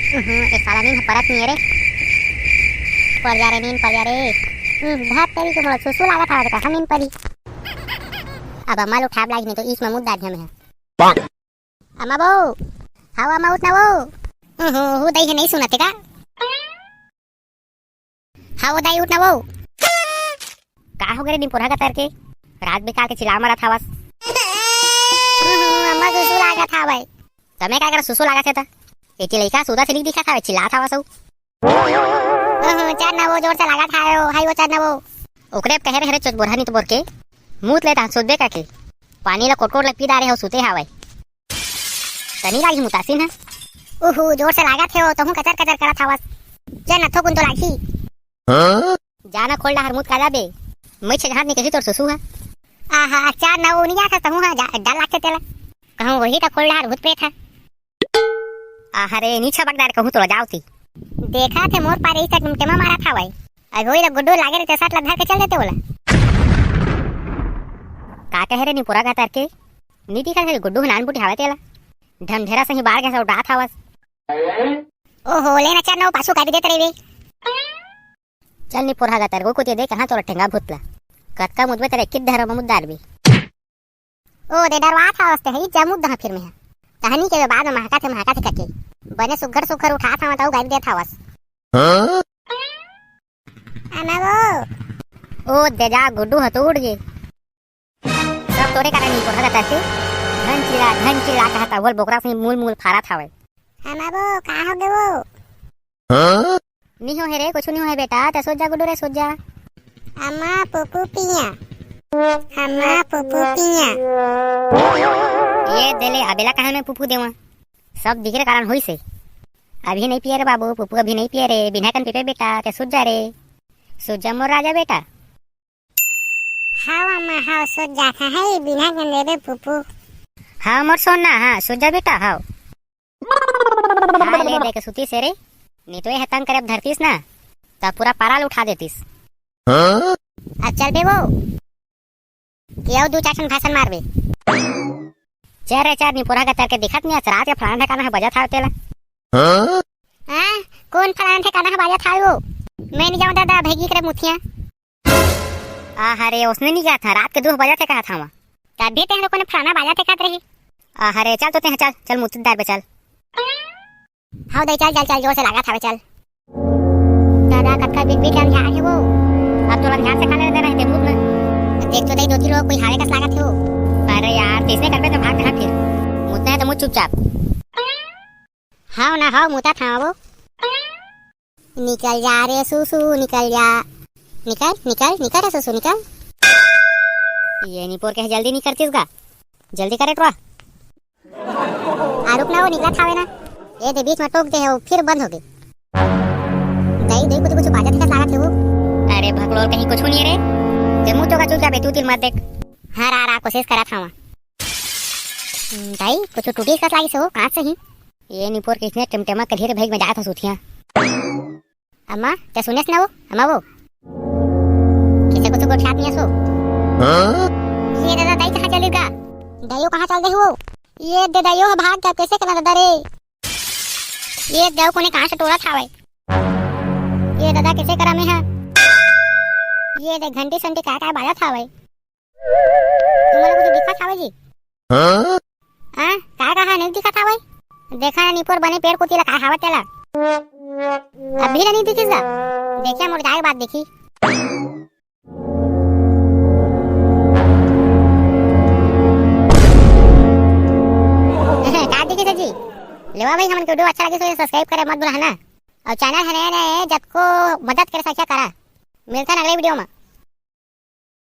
एक साला नींद परत नहीं है रे। पड़ जा रे नींद पड़ जा रे। भात तेरी को मोला सुसु लागत हवे का नींद पड़ी। अब अम्मा लोग ठाप लागी नहीं तो इस में मुद्दा ध्यान है। अम्मा बो हाउ अम्मा उठ ना वो। हु दई है नहीं सुनते का। हाउ दई उठ ना वो। का हो गरे नी पुरा का तर के रात बेकार के चिल्ला मारा था बस। अम्मा सुसु लागत था भाई। तमे का कर सुसु लागत है ता एके लइका सुदा से नहीं दिखा था चिल्ला था बस। चार ना वो जोर से लागत है हाई वो चार ना वो। ओकरे कहे रे चोट बोरहा नहीं तो बोर के मुंह लेता सोदे का के पानी ला कोटकोट ला पी डारे हो सुते हावे तनी लागी मुतासिन है। जोर से लागत है तो हूं कचर कचर करत हवस। जा न थोकुन तो लागी जाना खोल हर मुत काला बे मैं छे हाथ नहीं कही तोर सुसु है। आहा चार ना वो नहीं आता तो हूं डाल लाके तेला कहूं वही तो खोल हर भूत पेट है। आहा रे नीचे बगदार कहूं तो जाओती देखा थे मोर पारे इस तक टेमा मारा था भाई। अब वही गुड्डू लागे रे साथ लधा के चल देते बोला का कह रे नी पूरा का तार के नी दिखा थे गुड्डू नान बुटी हावे तेला ढंढेरा से ही बाहर के उड़ा था बस। ओहो लेना चार ना पासू काट देते रे वे। चल नी पूरा का तार को ते दे कहां तोरा ठेंगा भूतला कतका मुदबे तेरे किड धर मुद्दार भी। ओ दे डरवा था वास्ते है जमुद दहा फिर में है कहानी के बाद में महका थे करके बने सुगर सुगर उठा था बताओ गाइड दे था बस। अना वो ओ दे जा गुड्डू हतो उड़ गे सब तोरे कारण नहीं पढ़ा जाता थे धन चिल्ला कहता बोल बोकरा से मूल मूल फारा था भाई। अना वो का हो गए वो नहीं हो है रे कुछ नहीं हो है बेटा ते सो जा गुड्डू रे सो जा। अम्मा पुपू पिया अम्मा पुपू पिया ये देले अबेला कहां में पुपू देवा सब दिखरे कारण होई से अभी नहीं पिए रे बाबू पुपू अभी नहीं पिए रे बिना कन पीपे बेटा ते सुज जा रे सुज जा मोर राजा बेटा। हां अम्मा हां सुज जा है बिना कन ले रे पुपू। हां मोर सोना हां सुज जा बेटा हां ले दे के सुती से रे नहीं तो ये हतंग करे धरतीस ना तब पूरा पाराल उठा देतीस। चल बे वो किया दो चार भाषण मारबे चार चार नी पूरा का तर के दिखत नहीं रात के फलाना ठिकाना है बजा था तेला। हां कौन फलाना ठिकाना है बजा था वो मैं नहीं जाऊं दादा भेगी करे मुथिया। अरे उसने नहीं कहा था रात के 2 बजे से कहा था वहां तब भी तेरे को ने फलाना बजा थे कहत रही। अरे चल तो ते चल चल मुतदार पे चल। हां दे चल चल चल जोर से लगा था चल दादा कटका बिग बिग क्या है वो अब तो ध्यान से खाने दे रहे थे मुंह में देख तो दे 2-3 लोग कोई हारे का लागत है वो। अरे यार तीसरे कर पे तो भाग रहा फिर मुतना है तो मुझ चुपचाप। हाँ ना हाँ मुता था वो निकल जा रे सुसु निकल जा निकल निकल निकल रे सुसु निकल। ये निपोर के जल्दी नहीं करतीस का जल्दी करे टवा रुक ना वो निकला था ना ये दे बीच में टोक दे है फिर बंद हो गई दई दई कुछ बाजा का लागत है वो। अरे भगलोर कहीं कुछ नहीं रे ते मुंह तो का चुपचाप तू तिल मत देख। हाँ रा कोशिश करा था वहाँ भाई कुछ टूटी का लागी से हो कहाँ से ही ये निपोर किसने टिमटिमा के धीरे भाग में जाया था सूथिया। अम्मा क्या सुने ना वो अम्मा वो किसे कुछ को छाप नहीं सो। ये दादा दाई कहाँ चली का दाइयो कहाँ चल गई वो ये दे दाइयो भाग का कैसे करना दादा रे ये देव को ने कहाँ से टोला था भाई ये दादा कैसे करा मैं है ये दे घंटी संटी का बाजा था भाई तुम्हारा कुछ दिखा था भाई जी। हां का कहा नहीं दिखा था भाई देखा ना निपोर बने पेड़ कोतीला का हवा तेला अभी नहीं दिखीगा देखिए मोर जाए बात देखी। का देखी जी लेवा भाई हमन के वीडियो अच्छा लगे तो सब्सक्राइब करे मत भूलना और चैनल है नया जब को मदद कर सके करा मिलता है अगले वीडियो में।